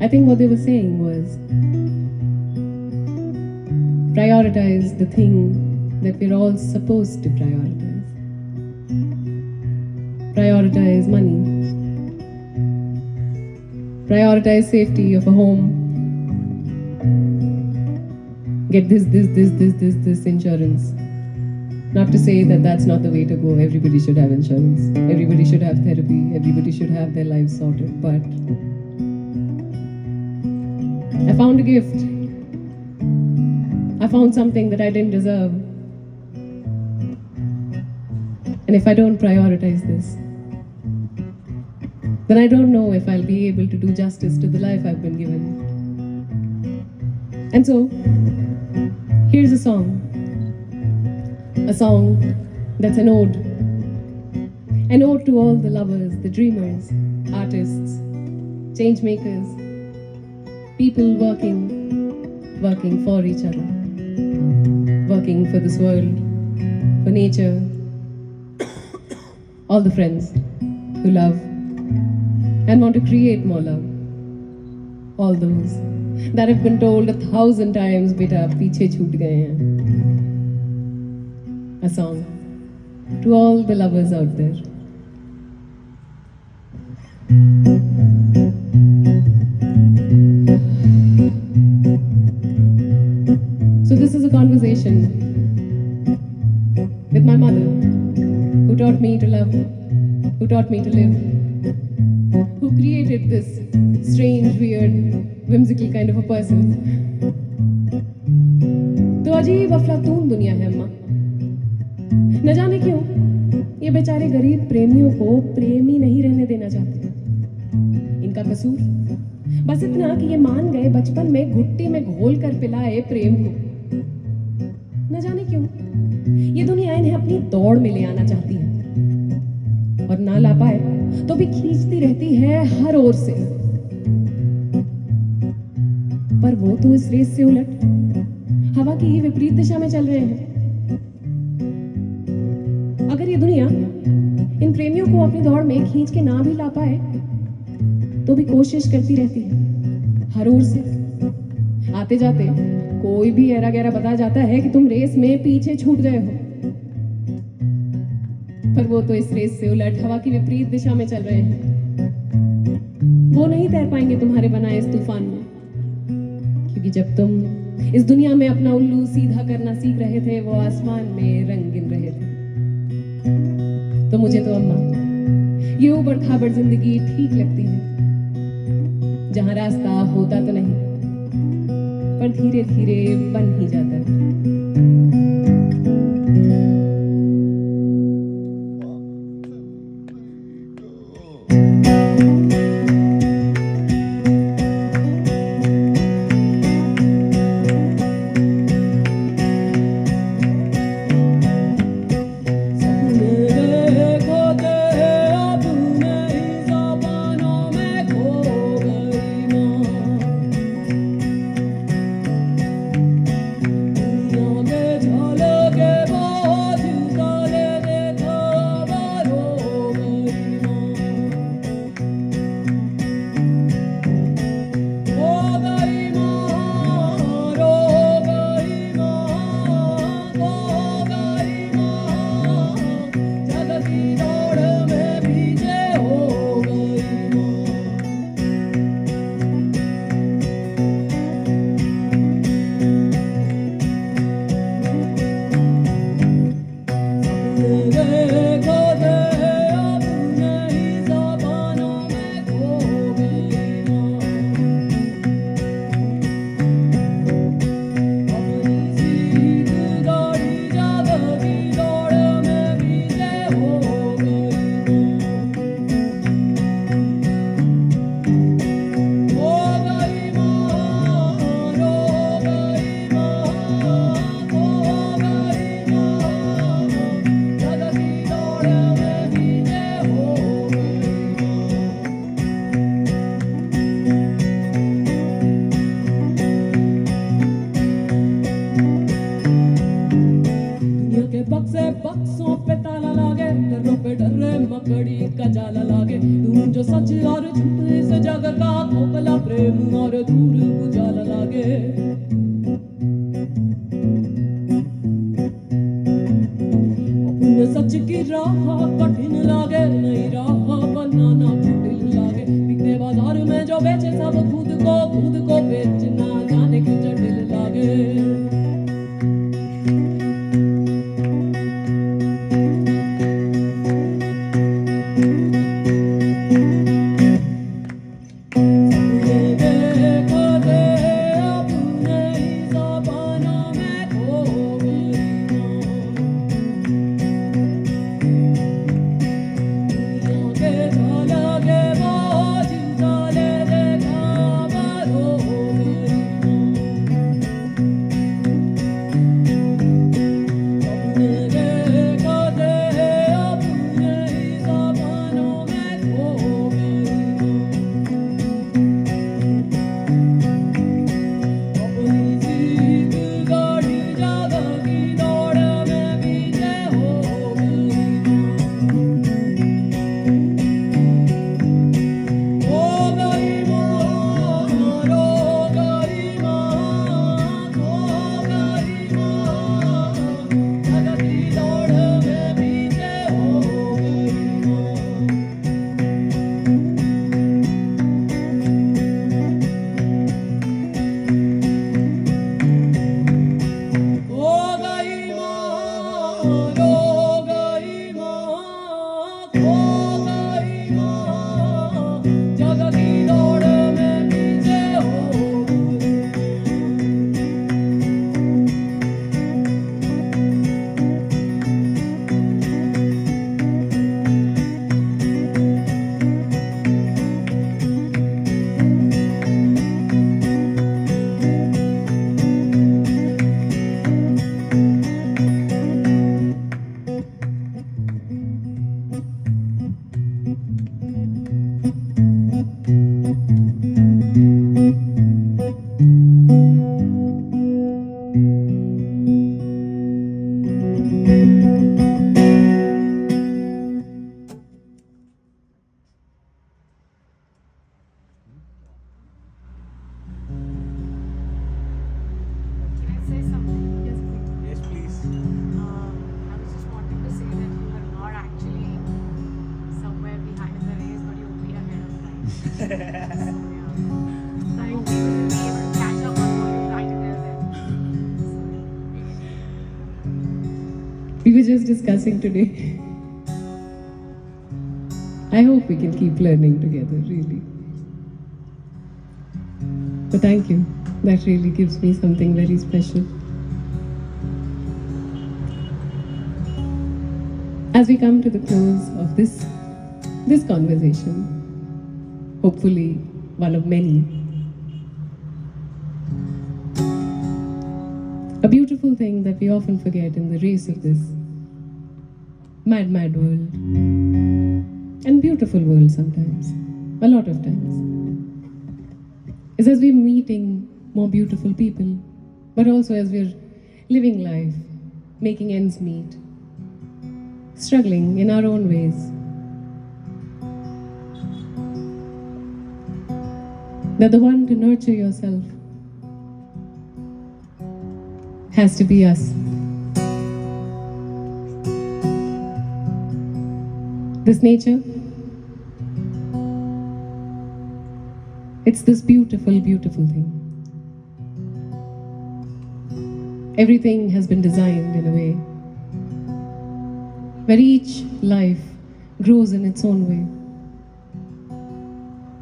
I think what they were saying was, prioritize the thing that we're all supposed to prioritize. Prioritize money. Prioritize safety of a home. Get this insurance. Not to say that that's not the way to go. Everybody should have insurance. Everybody should have therapy. Everybody should have their lives sorted. But I found a gift. I found something that I didn't deserve. And if I don't prioritize this, then I don't know if I'll be able to do justice to the life I've been given. And so, here's a song. A song that's an ode. An ode to all the lovers, the dreamers, artists, change makers, people working for each other, working for this world, for nature, all the friends who love and want to create more love. All those that have been told 1,000 times, beta, piche chhoot gaye hain. A song to all the lovers out there. So this is a conversation with my mother, who taught me to love, who taught me to live, who created this strange, weird, whimsical kind of a person. तो अजीब अफलातून दुनिया है अम्मा। न जाने क्यों ये बेचारे गरीब प्रेमियों को प्रेम ही नहीं रहने देना चाहते। इनका कसूर बस इतना कि ये मान गए बचपन में घुट्टी में घोल कर पिलाए प्रेम को। न जाने क्यों ये दुनिया इन्हें अपनी दौड़ में ले आना चाहती है, और ना ला पाए तो भी खींचती रहती है हर ओर से। पर वो तो इस रेस से उलट हवा की विपरीत दिशा में चल रहे हैं। अगर ये दुनिया इन प्रेमियों को अपनी दौड़ में खींच के ना भी ला पाए तो भी कोशिश करती रहती है हर ओर से। आते जाते कोई भी ऐरा गैरा बता जाता है कि तुम रेस में पीछे छूट गए हो, पर वो तो इस रेस से उलट हवा की विपरीत दिशा में चल रहे हैं। वो नहीं तैर पाएंगे तुम्हारे बनाए इस तूफान में, क्योंकि जब तुम इस दुनिया में अपना उल्लू सीधा करना सीख रहे थे, वो आसमान में रंग गिन रहे थे। तो मुझे तो अम्मा ये उबड़ खाबड़ जिंदगी ठीक लगती है, जहां रास्ता होता तो नहीं पर धीरे धीरे बन ही जाता है। बक्सों पे ताला लागे, डरों पे डरे मकड़ी का जाला लागे। तुम जो सच और झूठ इस जग का, खोखला प्रेम और दूर उजाला लागे। अपने सच की राह कठिन लागे, नई राह बनाना मुश्किल लागे। बिकते बाजार में जो बेचे सब खुद को बेचना जाने क्यों जटिल लागे। I hope you will be able to catch up on what you're trying to tell them. We were just discussing today. I hope we can keep learning together, really. But thank you. That really gives me something very special. As we come to the close of this conversation, hopefully one of many, a beautiful thing that we often forget in the race of this mad, mad world, and beautiful world sometimes, a lot of times, is as we're meeting more beautiful people, but also as we're living life, making ends meet, struggling in our own ways, that the one to nurture yourself has to be us. This nature, it's this beautiful, beautiful thing. Everything has been designed in a way where each life grows in its own way.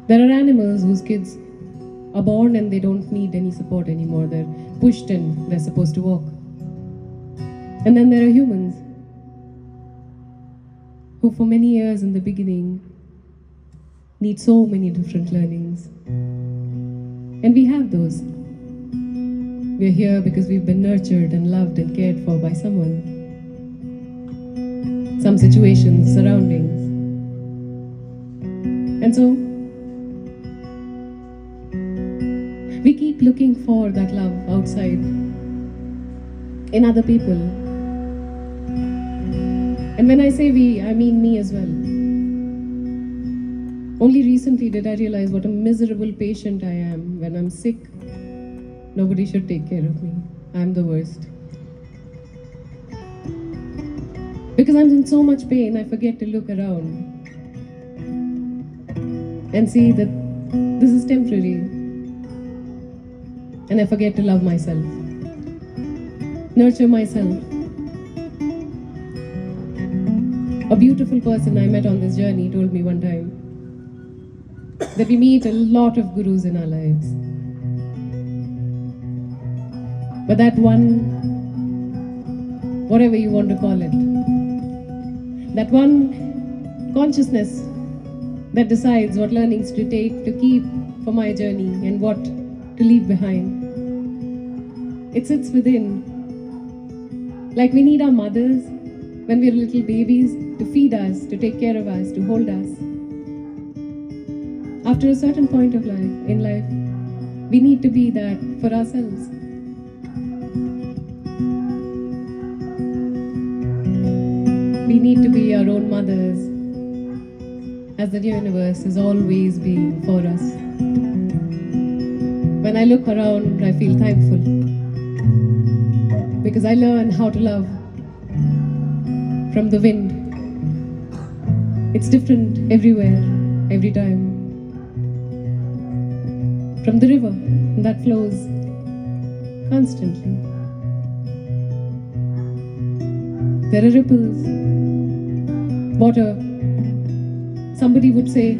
There are animals whose kids are born and they don't need any support anymore. They're pushed and they're supposed to walk. And then there are humans who for many years in the beginning need so many different learnings. And we have those. We're here because we've been nurtured and loved and cared for by someone. Some situations, surroundings. And so, we keep looking for that love outside, in other people. And when I say we, I mean me as well. Only recently did I realize what a miserable patient I am. When I'm sick, nobody should take care of me. I'm the worst. Because I'm in so much pain, I forget to look around and see that this is temporary. And I forget to love myself, nurture myself. A beautiful person I met on this journey told me one time that we meet a lot of gurus in our lives. But that one, whatever you want to call it, that one consciousness that decides what learnings to take to keep for my journey and what to leave behind. It sits within. Like we need our mothers when we're little babies to feed us, to take care of us, to hold us. After a certain point of life, in life, we need to be that for ourselves. We need to be our own mothers, as the universe is always being for us. When I look around, I feel thankful because I learn how to love from the wind. It's different everywhere, every time. From the river that flows constantly. There are ripples, water. Somebody would say,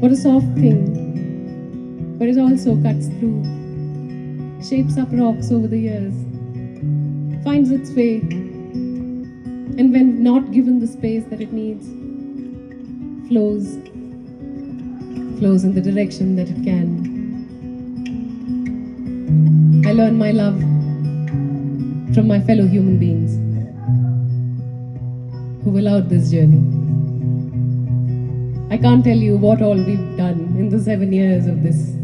what a soft thing, but it also cuts through, shapes up rocks over the years, finds its way, and when not given the space that it needs, flows in the direction that it can. I learn my love from my fellow human beings who allowed this journey. I can't tell you what all we've done in the 7 years of this.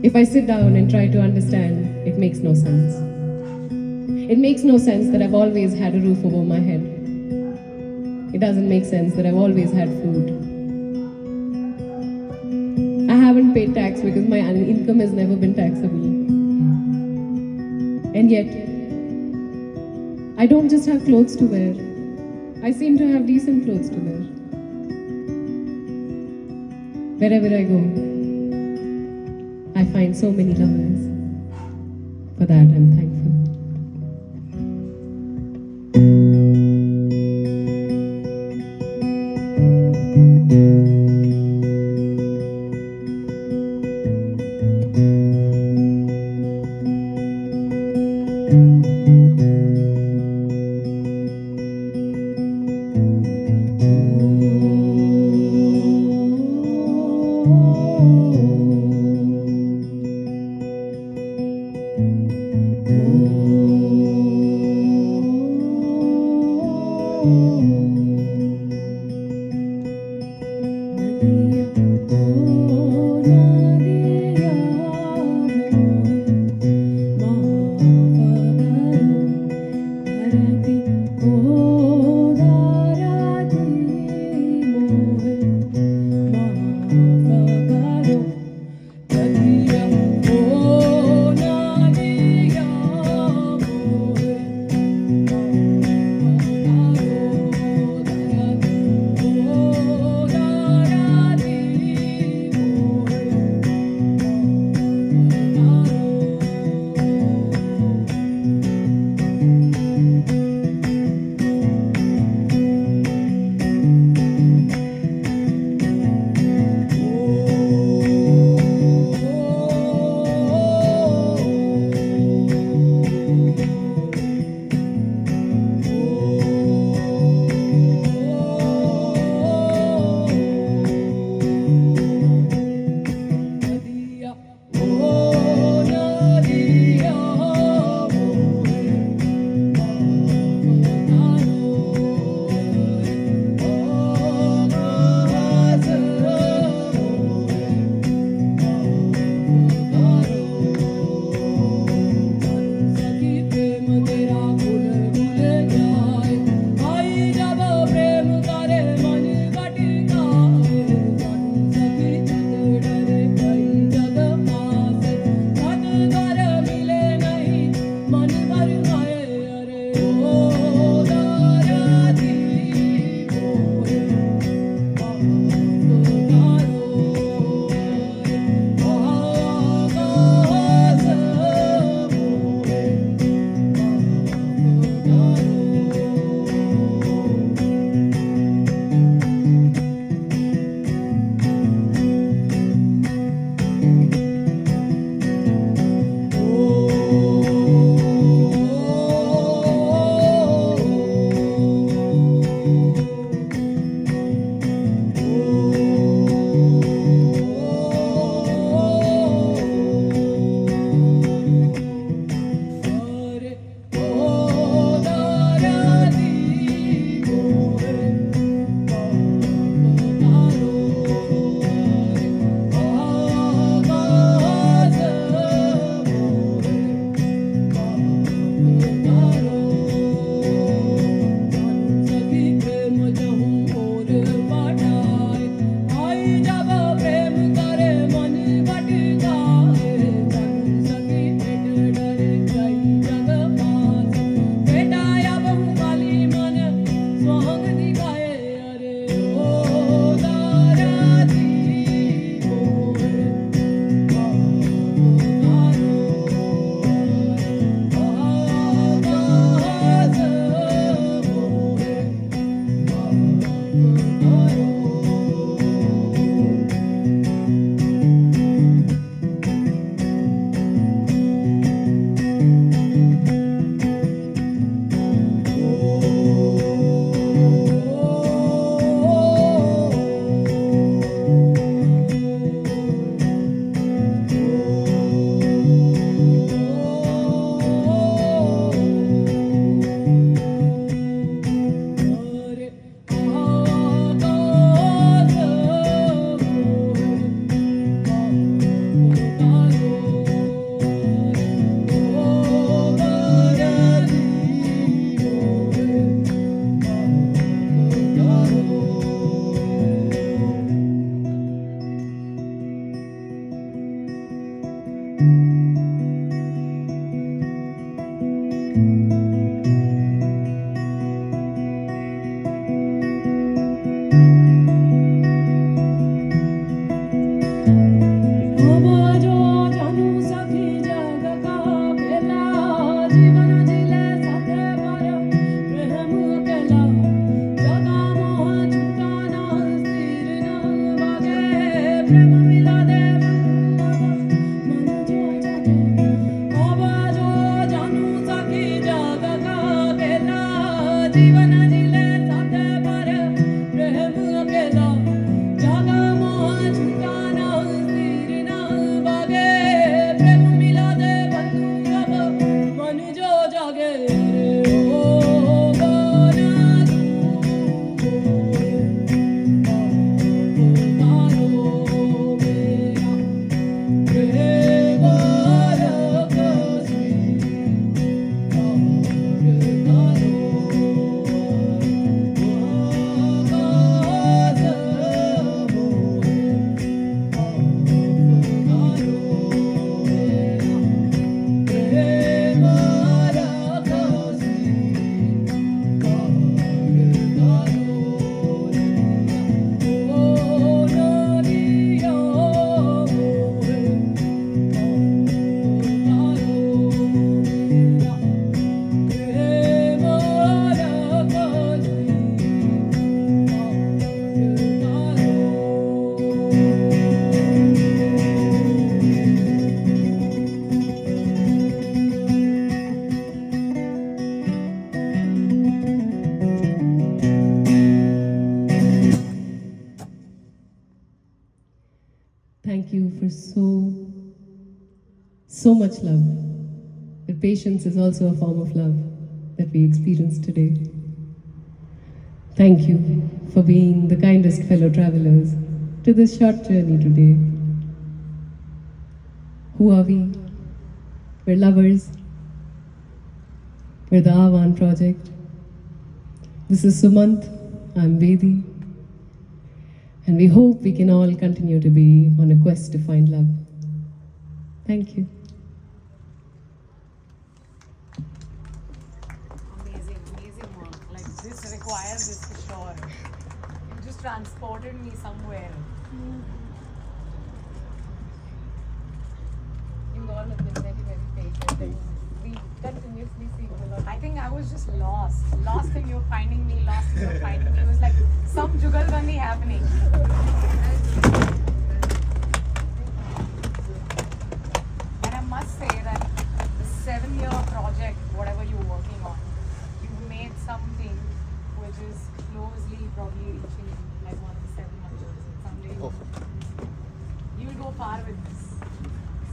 If I sit down and try to understand, it makes no sense. It makes no sense that I've always had a roof over my head. It doesn't make sense that I've always had food. I haven't paid tax because my income has never been taxable. And yet, I don't just have clothes to wear. I seem to have decent clothes to wear. Wherever I go, I find so many lovers. For that, I'm thankful. जीवन जिले साथे पर प्रेम अकेला जागा मोह छूटा ना सिर ना बागे प्रेम मिला दे बंधु अब मन जो जागे रे ओ गाना Thank you for so much love. Your patience is also a form of love that we experience today. Thank you for being the kindest fellow travelers to this short journey today. Who are we? We're lovers. We're the Avan Project. This is Sumant. I'm Vedi. And we hope we can all continue to be on a quest to find love. Thank you. Amazing, amazing work. Like this requires this for sure. You just transported me somewhere. You all have been very, very patient. We continuously see a lot. I think I was just lost. Lost in you finding me, lost in you finding me. It was like some jugalbandi happening. And I must say that the 7-year project, whatever you're working on, you've made something which is closely probably reaching like one of the 7 wonders. Someday you'll go far with this.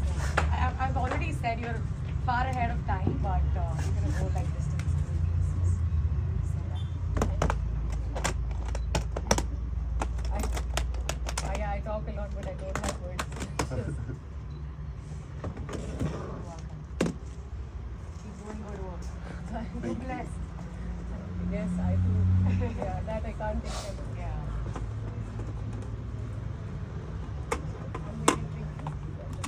So, I've already said you're far ahead of time, but you're gonna go like distance in pieces. So, yeah. I talk a lot, but I don't have words. Keep doing good work. Be blessed. Yes, I do. Yeah, that I can't take care of. Yeah. I'm really drinking. Can't.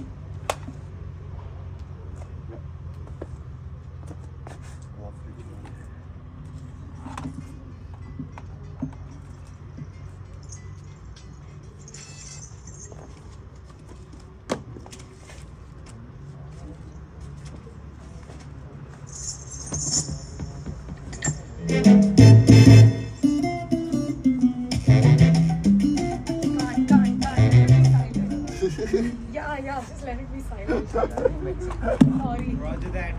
Let it be silent. Yeah, just let it be silent. Sorry. Roger that.